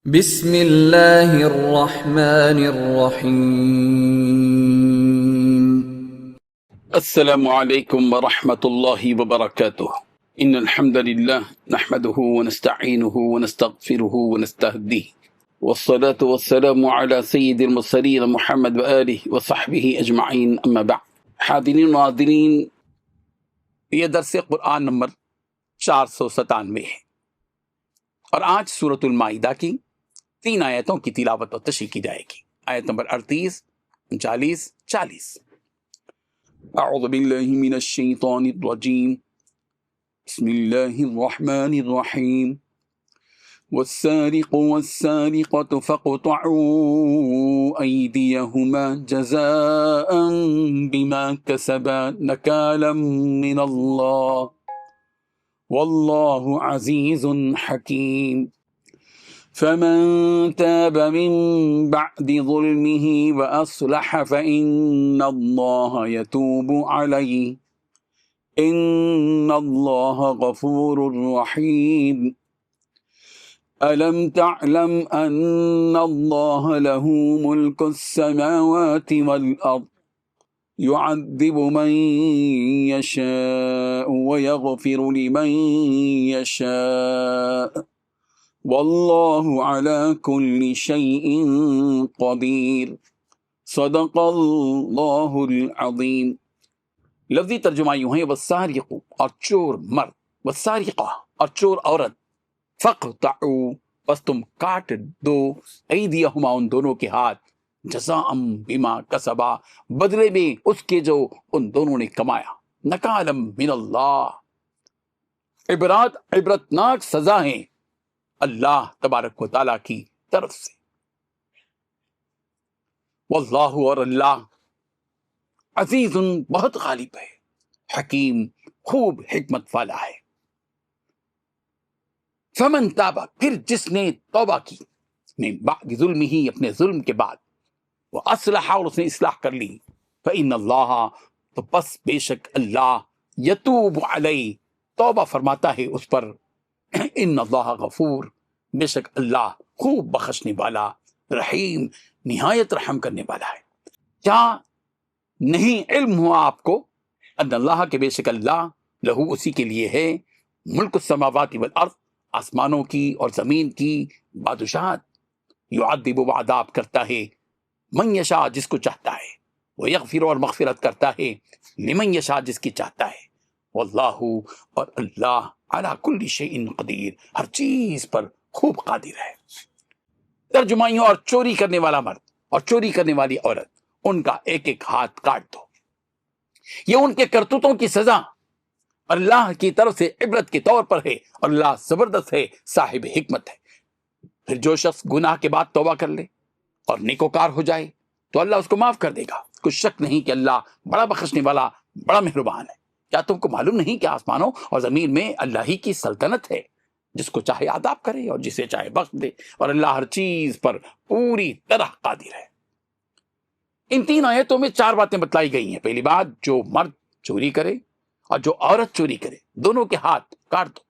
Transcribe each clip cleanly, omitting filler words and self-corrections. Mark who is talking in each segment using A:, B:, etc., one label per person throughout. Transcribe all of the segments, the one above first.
A: بسم اللہ الرحمن الرحیم۔
B: السلام علیکم ورحمۃ اللہ وبرکاتہ۔ ان الحمد للہ نحمده ونستعینه ونستغفره ونستهدیه والصلاة والسلام على سید المرسلین محمد وآلہ وصحبہ اجمعین، اما بعد۔ حاضرین و ناظرین، یہ درس قرآن نمبر 497 ہے اور آج سورۃ المائدہ کی 3 آیتوں کی تلاوت و تشریح کی جائے گی۔ آیت نمبر 38، 39، 40۔ اعوذ باللہ من الشیطان الرجیم، بسم اللہ الرحمن الرحیم۔ والسارق والسارقة فاقطعوا أيديهما جزاء بما كسبا نكالا من الله والله عزيز حكيم۔ فمن تاب من بعد ظلمه وأصلح فإن الله يتوب عليه إن الله غفور رحيم۔ ألم تعلم أن الله له ملك السماوات والأرض يعذب من يشاء ويغفر لمن يشاء واللہ علی کل شیء قدیر۔ صدق اللہ العظیم۔ لفظی ترجمہ یوں ہے، والسارق اور چور مرد، والسارقہ اور چور عورت، فاقطعوا بس تم کاٹ دو، ایدیہما ان دونوں کے ہاتھ، جزاء بما کسبا بدلے میں اس کے جو ان دونوں نے کمایا، نکالا من اللہ عبرتناک سزا ہیں اللہ تبارک و تعالیٰ کی طرف سے۔ واللہ اور اللہ عزیز بہت غالب ہے، حکیم خوب حکمت والا ہے۔ فمن تابا پھر جس نے توبہ کی، من بعد ظلمہ اپنے ظلم کے بعد، وہ اصلح اور اس نے اصلاح کر لی، فإن اللہ تو بس بے شک اللہ یتوب علیہ توبہ فرماتا ہے اس پر، ان اللہ غفور بے شک اللہ خوب بخشنے والا، رحیم نہایت رحم کرنے والا ہے۔ کیا نہیں علم ہوا آپ کو ان اللہ کے بے شک اللہ لہو اسی کے لیے ہے ملک السماوات والارض آسمانوں کی اور زمین کی بادشاہت، یعذب و عذاب کرتا ہے من یشاء جس کو چاہتا ہے، وہ یغفر اور مغفرت کرتا ہے لمن یشاء جس کی چاہتا ہے، واللہ اور اللہ علی کل شیء قدیر ہر چیز پر خوب قادر ہے۔ ترجمائیوں اور چوری کرنے والا مرد اور چوری کرنے والی عورت، ان کا ایک ایک ہاتھ کاٹ دو، یہ ان کے کرتوتوں کی سزا اللہ کی طرف سے عبرت کے طور پر ہے، اور اللہ زبردست ہے، صاحب حکمت ہے۔ پھر جو شخص گناہ کے بعد توبہ کر لے اور نیکوکار ہو جائے تو اللہ اس کو معاف کر دے گا، کچھ شک نہیں کہ اللہ بڑا بخشنے والا، بڑا مہربان ہے۔ کیا تم کو معلوم نہیں کہ آسمانوں اور زمین میں اللہ ہی کی سلطنت ہے، جس کو چاہے عذاب کرے اور جسے چاہے بخش دے، اور اللہ ہر چیز پر پوری طرح قادر ہے۔ ان 3 آیتوں میں 4 باتیں بتلائی گئی ہیں۔ پہلی بات، جو مرد چوری کرے اور جو عورت چوری کرے دونوں کے ہاتھ کاٹ دو،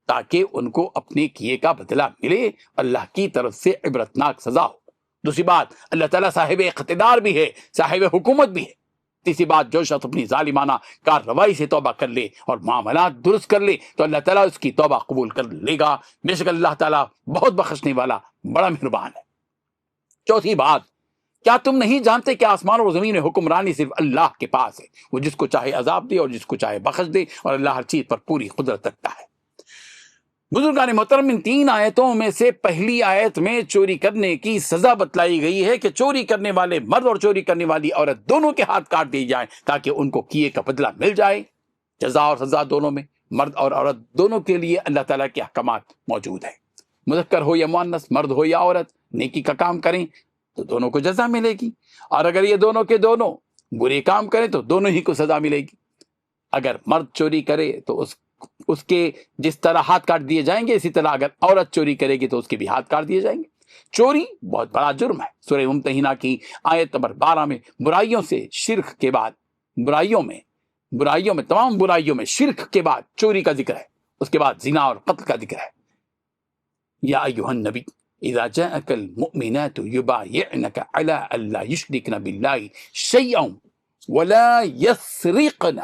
B: تاکہ ان کو اپنے کیے کا بدلہ ملے، اللہ کی طرف سے عبرتناک سزا ہو۔ دوسری بات، اللہ تعالیٰ صاحب اقتدار بھی ہے، صاحب حکومت بھی ہے۔ تیسری بات، جو شخص اپنی ظالمانہ کارروائی سے توبہ کر لے اور معاملات درست کر لے تو اللہ تعالیٰ اس کی توبہ قبول کر لے گا، بے شک اللہ تعالیٰ بہت بخشنے والا، بڑا مہربان ہے۔ چوتھی بات، کیا تم نہیں جانتے کہ آسمان اور زمین میں حکمرانی صرف اللہ کے پاس ہے، وہ جس کو چاہے عذاب دے اور جس کو چاہے بخش دے، اور اللہ ہر چیز پر پوری قدرت رکھتا ہے۔ بزرگان محترم، ان 3 آیتوں میں سے پہلی آیت میں چوری کرنے کی سزا بتلائی گئی ہے کہ چوری کرنے والے مرد اور چوری کرنے والی عورت دونوں کے ہاتھ کاٹ دیے جائیں تاکہ ان کو کیے کا بدلہ مل جائے۔ جزا اور سزا دونوں میں، مرد اور عورت دونوں کے لیے اللہ تعالیٰ کے احکامات موجود ہیں۔ مذکر ہو یا مؤنث، مرد ہو یا عورت، نیکی کا کام کریں تو دونوں کو جزا ملے گی، اور اگر یہ دونوں کے دونوں برے کام کریں تو دونوں ہی کو سزا ملے گی۔ اگر مرد چوری کرے تو اس کے جس طرح ہاتھ کاٹ دیے جائیں گے، اسی طرح اگر عورت چوری کرے گی تو اس کے بھی ہاتھ کاٹ دیے جائیں گے۔ چوری بہت بڑا جرم ہے۔ سورہ ممتحنہ کی آیت نمبر 12 میں برائیوں سے شرک کے بعد، برائیوں میں تمام برائیوں میں شرک کے بعد چوری کا ذکر ہے، اس کے بعد زنا اور قتل کا ذکر ہے۔ یا ایھا النبی، اذا جاءك المؤمنات يبايعنك على الا يشركن بالله شيئا ولا يسرقن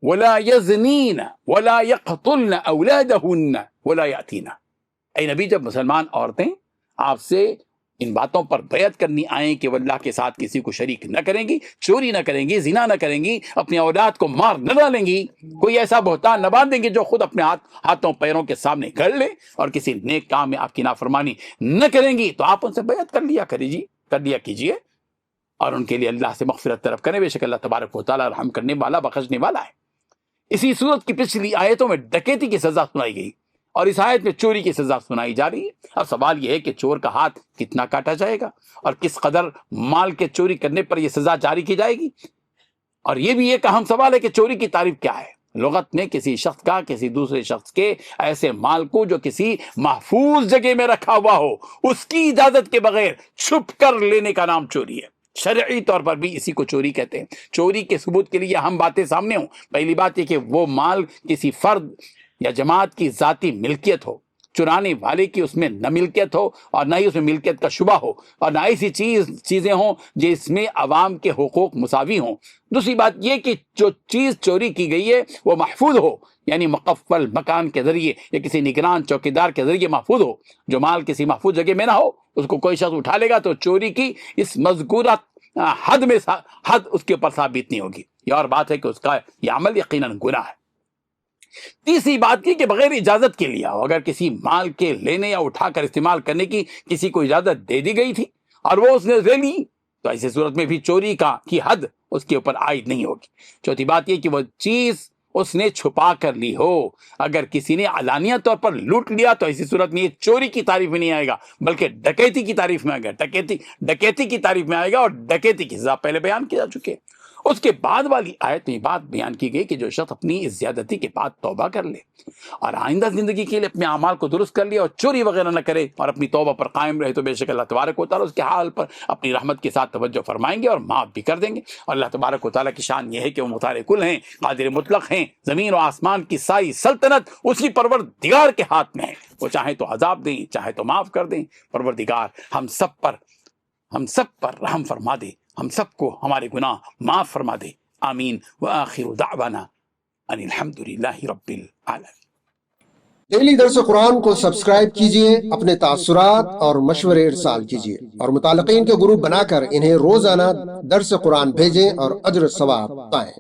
B: ولا يزنين ولا يقتلن اولادهن ولا ياتين. اے نبی، جب مسلمان عورتیں آپ سے ان باتوں پر بیعت کرنی آئیں کہ وہ اللہ کے ساتھ کسی کو شریک نہ کریں گی، چوری نہ کریں گی، زنا نہ کریں گی، اپنی اولاد کو مار نہ ڈالیں گی، کوئی ایسا بہتان نہ باندھیں گی جو خود اپنے ہاتھوں پیروں کے سامنے گھڑ لے، اور کسی نیک کام میں آپ کی نافرمانی نہ کریں گی، تو آپ ان سے بیعت کر لیا کیجیے اور ان کے لیے اللہ سے مغفرت طلب کریں. بے شک اللہ تبارک و تعالیٰ رحم کرنے والا، بخشنے والا ہے. اسی صورت کی پچھلی آیتوں میں ڈکیتی کی سزا سنائی گئی اور اس آیت میں چوری کی سزا سنائی جا رہی ہے. اب سوال یہ ہے کہ چور کا ہاتھ کتنا کاٹا جائے گا اور کس قدر مال کے چوری کرنے پر یہ سزا جاری کی جائے گی. اور یہ بھی ایک اہم سوال ہے کہ چوری کی تعریف کیا ہے. لغت میں کسی شخص کا کسی دوسرے شخص کے ایسے مال کو جو کسی محفوظ جگہ میں رکھا ہوا ہو، اس کی اجازت کے بغیر چھپ کر لینے کا نام چوری ہے. شرعی طور پر بھی اسی کو چوری کہتے ہیں. چوری کے ثبوت کے لیے اہم باتیں سامنے ہوں. پہلی بات یہ کہ وہ مال کسی فرد یا جماعت کی ذاتی ملکیت ہو، چرانے والے کی اس میں نہ ملکیت ہو اور نہ ہی اس میں ملکیت کا شبہ ہو، اور نہ ایسی چیزیں ہوں جس میں عوام کے حقوق مساوی ہوں. دوسری بات یہ کہ جو چیز چوری کی گئی ہے وہ محفوظ ہو، یعنی مقفل مکان کے ذریعے یا کسی نگران چوکیدار کے ذریعے محفوظ ہو. جو مال کسی محفوظ جگہ میں نہ ہو، اس کو کوئی شخص اٹھا لے گا تو چوری کی اس مذکورہ حد اس کے اوپر ثابت نہیں ہوگی. یہ اور بات ہے کہ اس کا یہ عمل یقیناً گناہ ہے. تیسری بات یہ کہ بغیر اجازت کے لیا ہو. اگر کسی مال کے لینے یا اٹھا کر استعمال کرنے کی کسی کو اجازت دے دی گئی تھی اور وہ اس نے لے لی، تو ایسی صورت میں بھی چوری کی حد اس کے اوپر عائد نہیں ہوگی. چوتھی بات یہ کہ وہ چیز اس نے چھپا کر لی ہو. اگر کسی نے علانیہ طور پر لوٹ لیا تو ایسی صورت میں یہ چوری کی تعریف میں نہیں آئے گا بلکہ ڈکیتی کی تعریف میں آئے گا. ڈکیتی کی تعریف میں آئے گا، اور ڈکیتی کی سزا پہلے بیان کی جا چکے. اس کے بعد والی آیت میں بات بیان کی گئی کہ جو شخص اپنی اس زیادتی کے بعد توبہ کر لے اور آئندہ زندگی کے لیے اپنے اعمال کو درست کر لے اور چوری وغیرہ نہ کرے اور اپنی توبہ پر قائم رہے، تو بے شک اللہ تبارک و تعالیٰ اس کے حال پر اپنی رحمت کے ساتھ توجہ فرمائیں گے اور معاف بھی کر دیں گے. اور اللہ تبارک و تعالیٰ کی شان یہ ہے کہ وہ مختار کل ہیں، قادر مطلق ہیں. زمین و آسمان کی ساری سلطنت اسی پروردگار کے ہاتھ میں ہے. وہ چاہے تو عذاب دیں، چاہے تو معاف کر دیں. پروردگار ہم سب پر رحم فرما دے، ہم سب کو ہمارے گناہ معاف فرما دے. آمین. وآخر دعوانا ان الحمدللہ رب العالمین.
C: ڈیلی درس قرآن کو سبسکرائب کیجئے، اپنے تاثرات اور مشورے ارسال کیجئے اور متعلقین کے گروپ بنا کر انہیں روزانہ درس قرآن بھیجیں اور اجر ثواب پائیں.